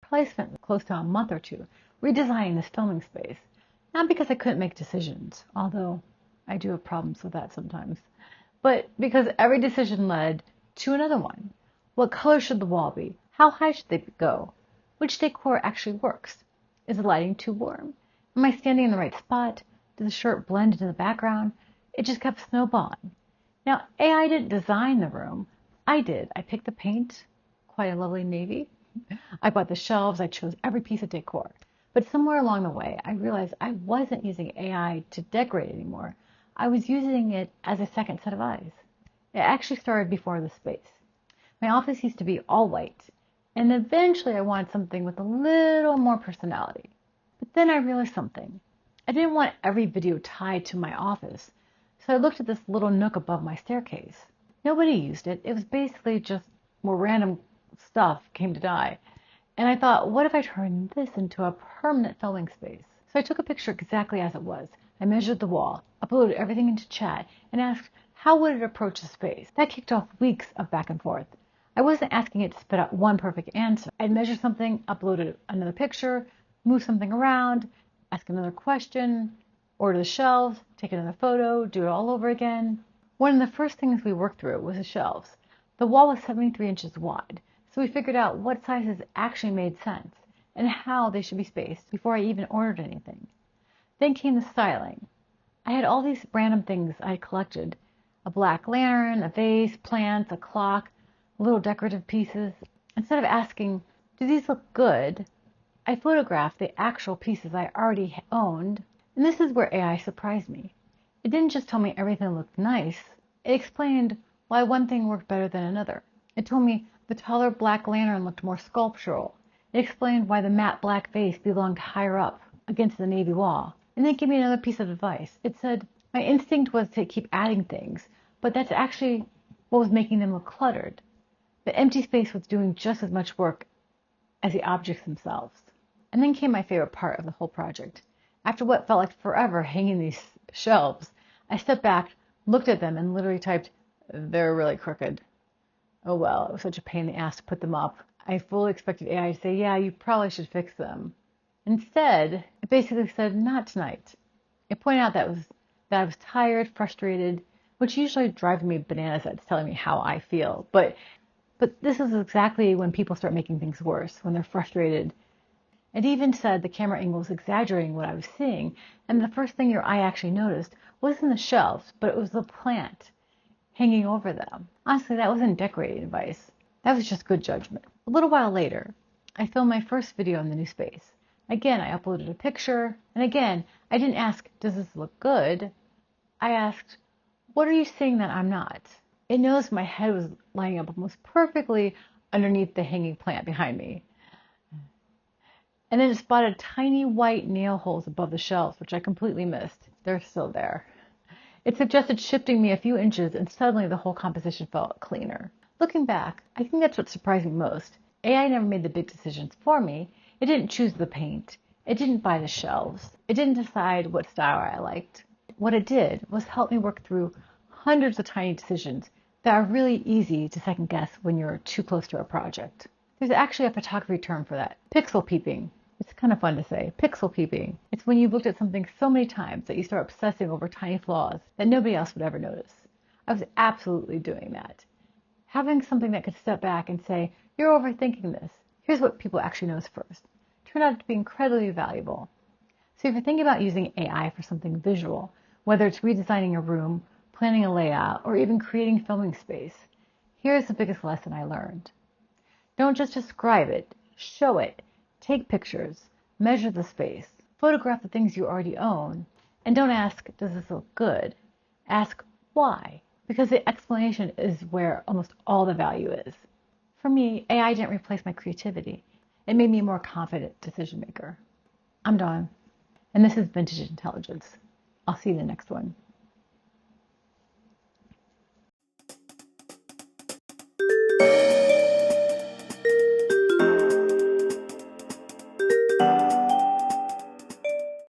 probably spent close to a month or two redesigning this filming space. Not because I couldn't make decisions, although I do have problems with that sometimes, but because every decision led to another one. What color should the wall be? How high should they go? Which decor actually works? Is the lighting too warm? Am I standing in the right spot? Does the shirt blend into the background? It just kept snowballing. Now, AI didn't design the room. I did. I picked the paint, quite a lovely navy. I bought the shelves. I chose every piece of decor. But somewhere along the way, I realized I wasn't using AI to decorate anymore. I was using it as a second set of eyes. It actually started before the space. My office used to be all white, and eventually I wanted something with a little more personality. But then I realized something. I didn't want every video tied to my office, so I looked at this little nook above my staircase. Nobody used it. It was basically just where random stuff came to die. And I thought, what if I turned this into a permanent filming space? So I took a picture exactly as it was. I measured the wall, uploaded everything into chat, and asked, how would it approach the space? That kicked off weeks of back and forth. I wasn't asking it to spit out one perfect answer. I'd measure something, upload another picture, move something around, ask another question, order the shelves, take another photo, do it all over again. One of the first things we worked through was the shelves. The wall was 73 inches wide, so we figured out what sizes actually made sense and how they should be spaced before I even ordered anything. Then came the styling. I had all these random things I had collected. A black lantern, a vase, plants, a clock, little decorative pieces. Instead of asking, do these look good? I photographed the actual pieces I already owned, and this is where AI surprised me. It didn't just tell me everything looked nice, it explained why one thing worked better than another. It told me the taller black lantern looked more sculptural. It explained why the matte black vase belonged higher up against the navy wall. And then it gave me another piece of advice. It said, my instinct was to keep adding things, but that's actually what was making them look cluttered. The empty space was doing just as much work as the objects themselves. And then came my favorite part of the whole project. After what felt like forever hanging these shelves, I stepped back, looked at them, and literally typed, they're really crooked. Oh well, it was such a pain in the ass to put them up. I fully expected AI to say, yeah, you probably should fix them. Instead, it basically said, not tonight. It pointed out that I was tired, frustrated, which usually drives me bananas at telling me how I feel. But this is exactly when people start making things worse, when they're frustrated. It even said the camera angle was exaggerating what I was seeing, and the first thing your eye actually noticed wasn't the shelves, but it was the plant hanging over them. Honestly, that wasn't decorating advice. That was just good judgment. A little while later, I filmed my first video in the new space. Again, I uploaded a picture, and again, I didn't ask, does this look good? I asked, what are you seeing that I'm not? It noticed my head was lining up almost perfectly underneath the hanging plant behind me. And then it spotted tiny white nail holes above the shelves, which I completely missed. They're still there. It suggested shifting me a few inches, and suddenly the whole composition felt cleaner. Looking back, I think that's what surprised me most. AI never made the big decisions for me. It didn't choose the paint. It didn't buy the shelves. It didn't decide what style I liked. What it did was help me work through hundreds of tiny decisions that are really easy to second guess when you're too close to a project. There's actually a photography term for that, pixel peeping. It's kind of fun to say, pixel peeping. It's when you've looked at something so many times that you start obsessing over tiny flaws that nobody else would ever notice. I was absolutely doing that. Having something that could step back and say, you're overthinking this. Here's what people actually notice first. Turned out to be incredibly valuable. So if you're thinking about using AI for something visual, whether it's redesigning a room, planning a layout, or even creating filming space, here's the biggest lesson I learned. Don't just describe it, show it. Take pictures, measure the space, photograph the things you already own, and don't ask, does this look good? Ask, why? Because the explanation is where almost all the value is. For me, AI didn't replace my creativity. It made me a more confident decision maker. I'm Dawn, and this is Vintage Intelligence. I'll see you in the next one.